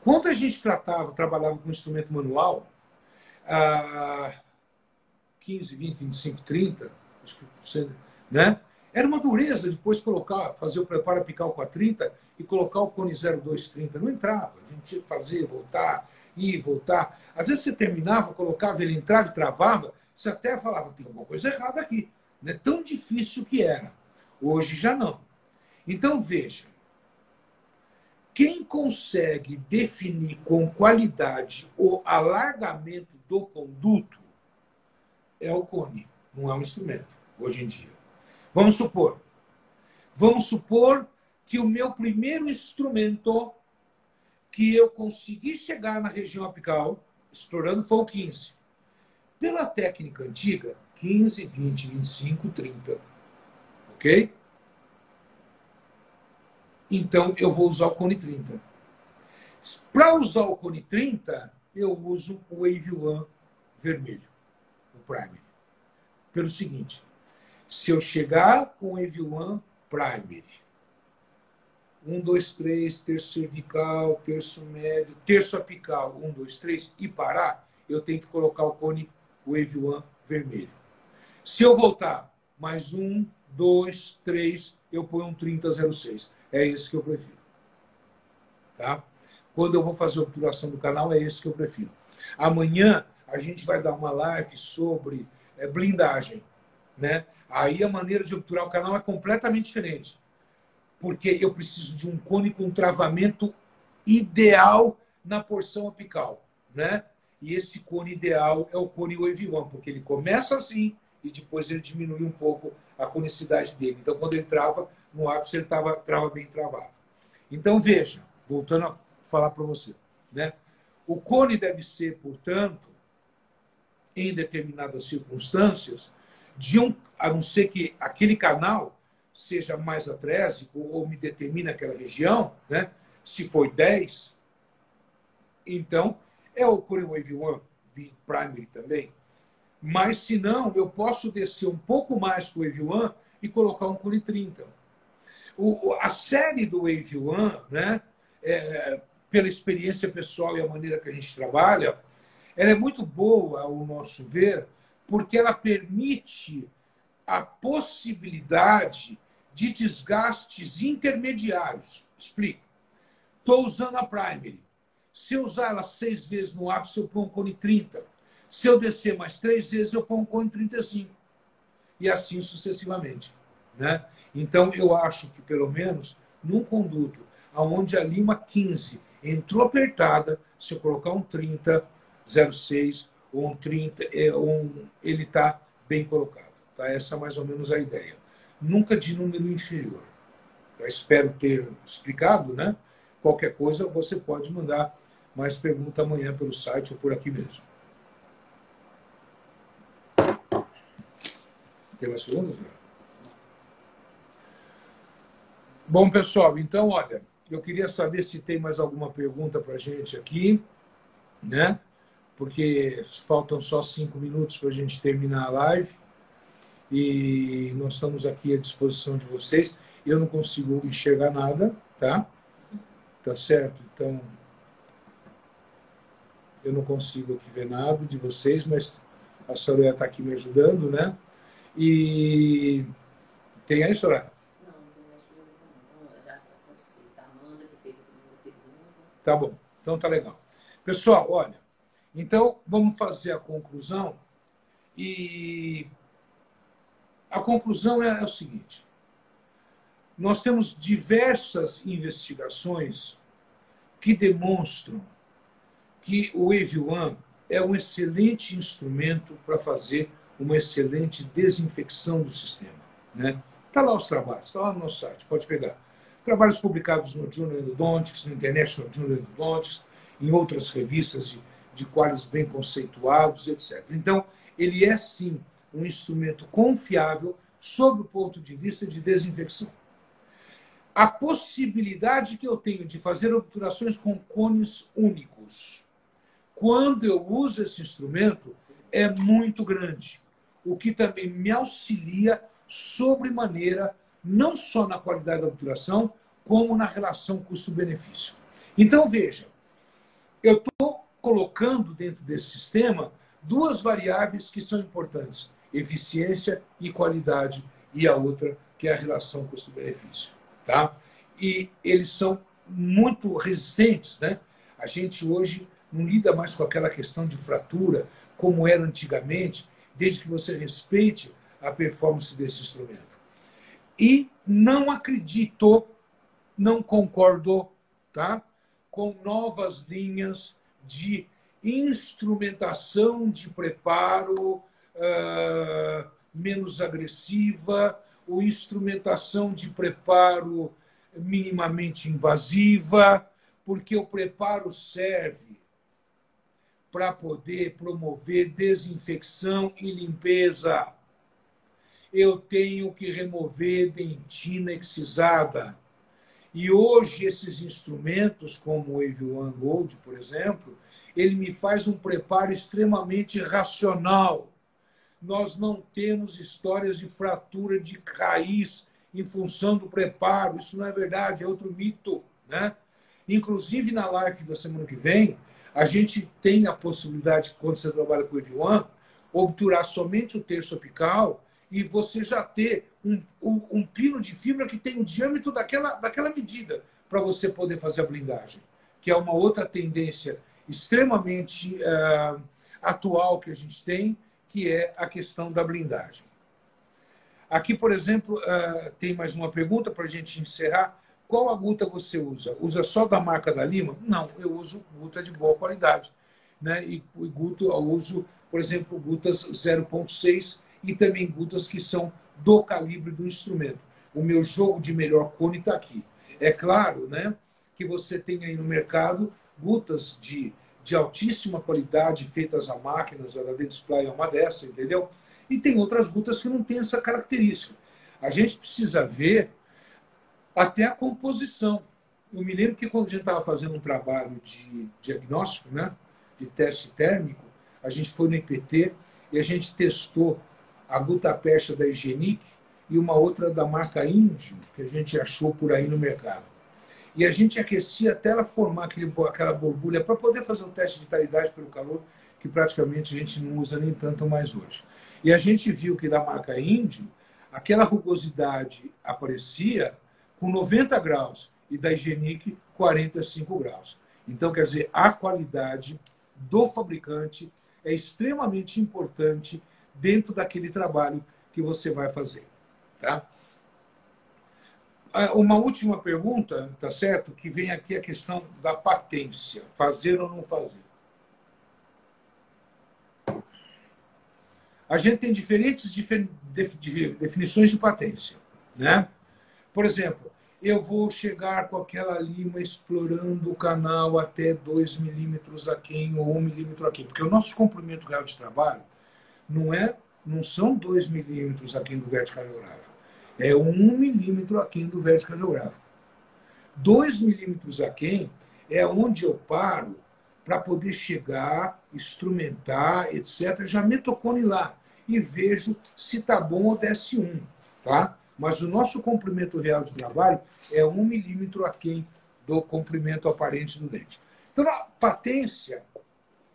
Quando a gente trabalhava com instrumento manual, 15, 20, 25, 30, né? Era uma dureza depois fazer o preparo apical com a 30 e colocar o cone 0230. Não entrava. A gente tinha que fazer, voltar, ir, voltar. Às vezes você terminava, colocava, ele entrava e travava, você até falava, tem alguma coisa errada aqui. Né? Tão difícil que era. Hoje já não. Então, veja, quem consegue definir com qualidade o alargamento do conduto é o cone, não é um instrumento, hoje em dia. Vamos supor que o meu primeiro instrumento que eu consegui chegar na região apical, explorando, foi o 15. Pela técnica antiga, 15, 20, 25, 30. Ok? Então, eu vou usar o cone 30. Para usar o cone 30, eu uso o Wave One vermelho, o Primary. Pelo seguinte, se eu chegar com o Wave One Primary, 1, 2, 3, terço cervical, terço médio, terço apical, 1, 2, 3, e parar, eu tenho que colocar o cone Wave One vermelho. Se eu voltar mais 1, 2, 3, eu ponho um 3006. É esse que eu prefiro. Tá? Quando eu vou fazer a obturação do canal, é esse que eu prefiro. Amanhã a gente vai dar uma live sobre blindagem. Né? Aí a maneira de obturar o canal é completamente diferente. Porque eu preciso de um cone com travamento ideal na porção apical. Né? E esse cone ideal é o cone Wave One, porque ele começa assim e depois ele diminui um pouco a conicidade dele. Então, quando ele trava, no ápice ele trava bem travado. Então, veja, voltando a falar para você. Né? O cone deve ser, portanto, em determinadas circunstâncias, a não ser que aquele canal seja mais atrésico ou me determine aquela região, né? Se for 10, então é o cone Wave One Primary também. Mas, se não, eu posso descer um pouco mais para o Wave One e colocar um cone 30. A série do Wave One, né, pela experiência pessoal e a maneira que a gente trabalha, ela é muito boa, ao nosso ver, porque ela permite a possibilidade de desgastes intermediários. Explico. Estou usando a Primary. Se eu usar ela 6 vezes no ápice, eu ponho um cone 30. Se eu descer mais 3 vezes, eu ponho um cone 35. E assim sucessivamente. Né? Então, eu acho que, pelo menos, num conduto onde a lima 15 entrou apertada, se eu colocar um 30,06 ou um 30, ele está bem colocado. Tá? Essa é mais ou menos a ideia. Nunca de número inferior. Eu espero ter explicado, né? Qualquer coisa você pode mandar mais pergunta amanhã pelo site ou por aqui mesmo. Tem mais perguntas? Bom, pessoal, então, olha, eu queria saber se tem mais alguma pergunta para a gente aqui, né? Porque faltam só 5 minutos para a gente terminar a live e nós estamos aqui à disposição de vocês. Eu não consigo enxergar nada, tá? Tá certo? Então, eu não consigo aqui ver nada de vocês, mas a Soraya está aqui me ajudando, né? E tem aí, Soraya? Não, não tem mais pergunta, não. Já a Amanda, que fez a primeira pergunta. Tá bom, então tá legal. Pessoal, olha, então vamos fazer a conclusão. E a conclusão é o seguinte: nós temos diversas investigações que demonstram que o EVE1 é um excelente instrumento para fazer uma excelente desinfecção do sistema. Né? Está lá os trabalhos, está lá no nosso site, pode pegar. Trabalhos publicados no Journal Endodontics, no International Journal Endodontics, em outras revistas de quales bem conceituados, etc. Então, ele é, sim, um instrumento confiável sob o ponto de vista de desinfecção. A possibilidade que eu tenho de fazer obturações com cones únicos, quando eu uso esse instrumento, é muito grande, o que também me auxilia sobremaneira, não só na qualidade da obturação, como na relação custo-benefício. Então, veja, eu estou colocando dentro desse sistema duas variáveis que são importantes, eficiência e qualidade, e a outra que é a relação custo-benefício. Tá? E eles são muito resistentes. Né? A gente hoje não lida mais com aquela questão de fratura, como era antigamente, desde que você respeite a performance desse instrumento. E não acredito, não concordo, tá? Com novas linhas de instrumentação de preparo menos agressiva, ou instrumentação de preparo minimamente invasiva, porque o preparo serve para poder promover desinfecção e limpeza. Eu tenho que remover dentina excisada. E hoje esses instrumentos, como o EVE1 Gold, por exemplo, ele me faz um preparo extremamente racional. Nós não temos histórias de fratura de raiz em função do preparo. Isso não é verdade, é outro mito. Né? Inclusive, na live da semana que vem, a gente tem a possibilidade, quando você trabalha com o EVE1, obturar somente o terço apical e você já ter um pino de fibra que tem o diâmetro daquela medida para você poder fazer a blindagem, que é uma outra tendência extremamente atual que a gente tem, que é a questão da blindagem. Aqui, por exemplo, tem mais uma pergunta para a gente encerrar. Qual aguta você usa? Usa só da marca da Lima? Não, eu uso guta de boa qualidade. Né? E guta, eu uso, por exemplo, gutas 0,6 e também gutas que são do calibre do instrumento. O meu jogo de melhor cone está aqui. É claro, né, que você tem aí no mercado gutas de altíssima qualidade, feitas a máquinas, a HD Display é uma dessa, entendeu? E tem outras gutas que não têm essa característica. A gente precisa ver até a composição. Eu me lembro que quando a gente estava fazendo um trabalho de diagnóstico, né, de teste térmico, a gente foi no IPT e a gente testou a gutapercha da Higienic e uma outra da marca Índio, que a gente achou por aí no mercado. E a gente aquecia até ela formar aquela borbulha para poder fazer um teste de vitalidade pelo calor, que praticamente a gente não usa nem tanto mais hoje. E a gente viu que da marca Índio, aquela rugosidade aparecia com 90 graus e da Higienic 45 graus. Então, quer dizer, a qualidade do fabricante é extremamente importante dentro daquele trabalho que você vai fazer. Tá? Uma última pergunta, tá certo? Que vem aqui a questão da patência, fazer ou não fazer. A gente tem diferentes definições de patência, né? Por exemplo, eu vou chegar com aquela lima explorando o canal até 2 milímetros aquém ou 1 milímetro aquém, porque o nosso comprimento real de trabalho não são 2 milímetros aquém do vértice radiográfico, é 1 milímetro aquém do vértice radiográfico. 2 milímetros aquém é onde eu paro para poder chegar, instrumentar, etc. Já metocone lá e vejo se está bom ou desce 1, tá? Mas o nosso comprimento real de trabalho é 1 milímetro aquém do comprimento aparente do dente. Então, a patência,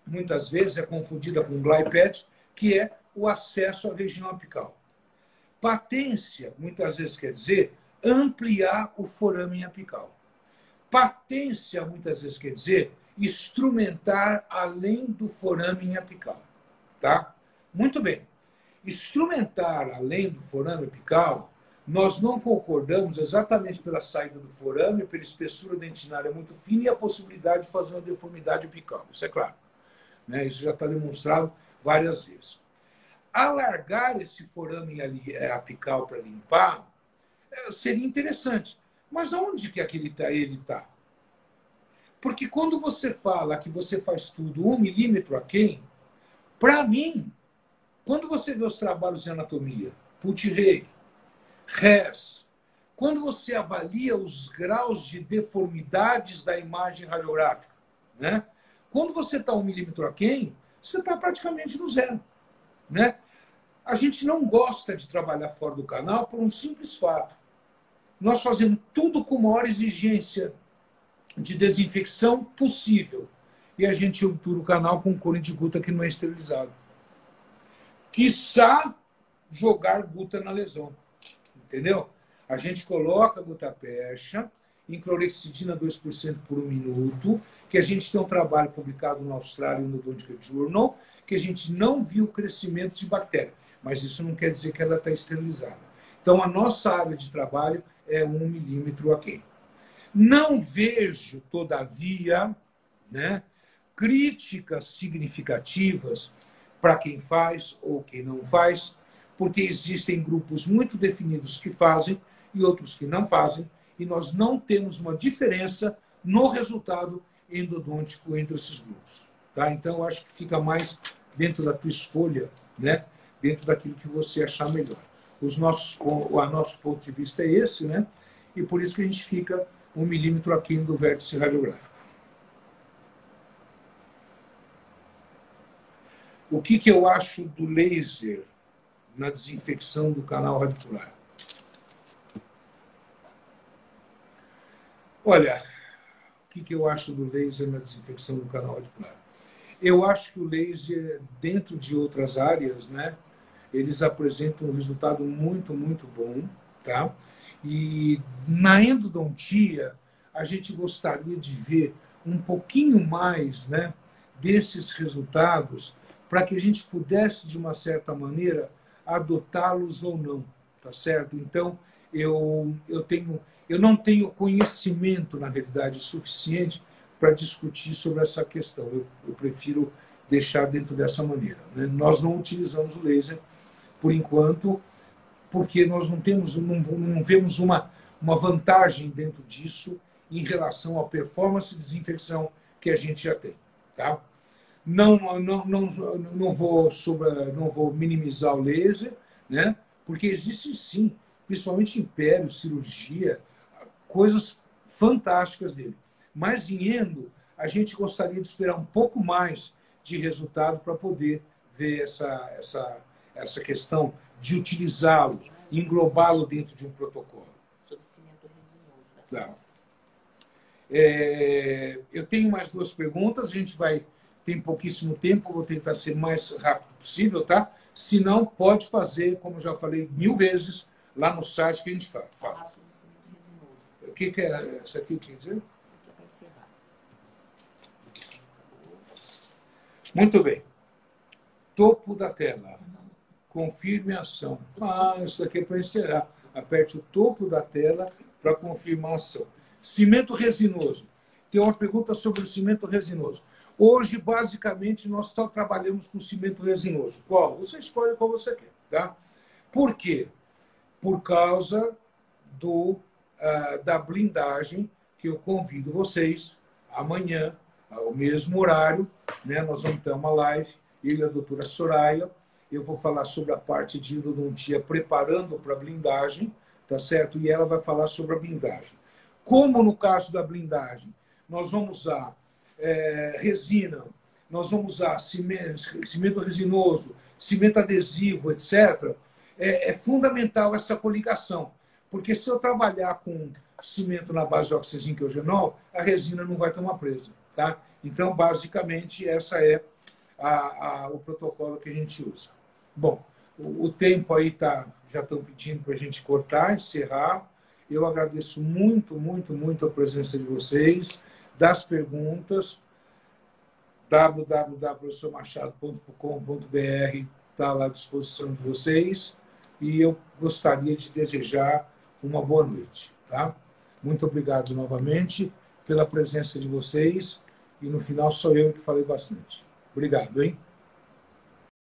muitas vezes, é confundida com glide path, que é o acesso à região apical. Patência, muitas vezes, quer dizer ampliar o forame apical. Patência, muitas vezes, quer dizer instrumentar além do forame apical. Tá? Muito bem. Instrumentar além do forame apical, nós não concordamos exatamente pela saída do forame, pela espessura dentinária muito fina e a possibilidade de fazer uma deformidade apical. Isso é claro. Né? Isso já está demonstrado várias vezes. Alargar esse forame apical para limpar seria interessante. Mas onde que ele está? Porque quando você fala que você faz tudo 1 milímetro aquém, para mim, quando você vê os trabalhos de anatomia, Pultyreg, Hess, quando você avalia os graus de deformidades da imagem radiográfica, né? Quando você está 1 milímetro aquém, você está praticamente no zero. Né? A gente não gosta de trabalhar fora do canal por um simples fato. Nós fazemos tudo com a maior exigência de desinfecção possível. E a gente obtura o canal com cone de guta que não é esterilizado. Quiçá jogar guta na lesão. Entendeu? A gente coloca a gutapercha em clorexidina 2% por 1 minuto, que a gente tem um trabalho publicado no Australian Endodontic Journal, que a gente não viu o crescimento de bactéria. Mas isso não quer dizer que ela está esterilizada. Então, a nossa área de trabalho é 1 milímetro aquém. Não vejo, todavia, né, críticas significativas para quem faz ou quem não faz, porque existem grupos muito definidos que fazem e outros que não fazem, e nós não temos uma diferença no resultado endodôntico entre esses grupos. Tá? Então, eu acho que fica mais dentro da tua escolha, né? Dentro daquilo que você achar melhor. O nosso ponto de vista é esse, né? E por isso que a gente fica 1 milímetro aquém do vértice radiográfico. O que eu acho do laser na desinfecção do canal radicular? Olha, o que eu acho do laser na desinfecção do canal radicular? Eu acho que o laser, dentro de outras áreas, né, eles apresentam um resultado muito, muito bom. Tá? E na endodontia, a gente gostaria de ver um pouquinho mais, né, desses resultados para que a gente pudesse, de uma certa maneira, adotá-los ou não. Tá certo? Então, eu não tenho conhecimento, na realidade, suficiente para discutir sobre essa questão. Eu prefiro deixar dentro dessa maneira. Né? Nós não utilizamos o laser, por enquanto, porque nós não vemos uma vantagem dentro disso em relação à performance de desinfecção que a gente já tem. Tá? Não vou minimizar o laser, né? Porque existem sim, principalmente em pério, cirurgia, coisas fantásticas dele. Mas em endo, a gente gostaria de esperar um pouco mais de resultado para poder ver essa questão de utilizá-lo, englobá-lo dentro de um protocolo. Claro. Eu tenho mais 2 perguntas, a gente tem pouquíssimo tempo, vou tentar ser o mais rápido possível, tá? Se não, pode fazer, como eu já falei 1000 vezes, lá no site que a gente fala. O que é isso aqui, quer dizer? Muito bem. Topo da tela. Confirme a ação. Isso aqui é para encerrar. Aperte o topo da tela para confirmação. Cimento resinoso. Tem uma pergunta sobre o cimento resinoso. Hoje, basicamente, nós só trabalhamos com cimento resinoso. Qual? Você escolhe qual você quer. Tá? Por quê? Por causa da blindagem, que eu convido vocês amanhã, ao mesmo horário, né? Nós vamos ter uma live, eu e a doutora Soraya. Eu vou falar sobre a parte de endodontia preparando para a blindagem, tá certo? E ela vai falar sobre a blindagem. Como no caso da blindagem, nós vamos usar resina, nós vamos usar cimento resinoso, cimento adesivo, etc., é fundamental essa coligação. Porque se eu trabalhar com cimento na base de oxigênio eugenol, a resina não vai tomar presa. Tá? Então, basicamente, essa é o protocolo que a gente usa. Bom, o tempo aí já estão pedindo para a gente cortar, encerrar. Eu agradeço muito, muito, muito a presença de vocês, das perguntas. www.professormachado.com.br está lá à disposição de vocês. E eu gostaria de desejar uma boa noite. Tá? Muito obrigado novamente pela presença de vocês. E no final sou eu que falei bastante. Obrigado, hein?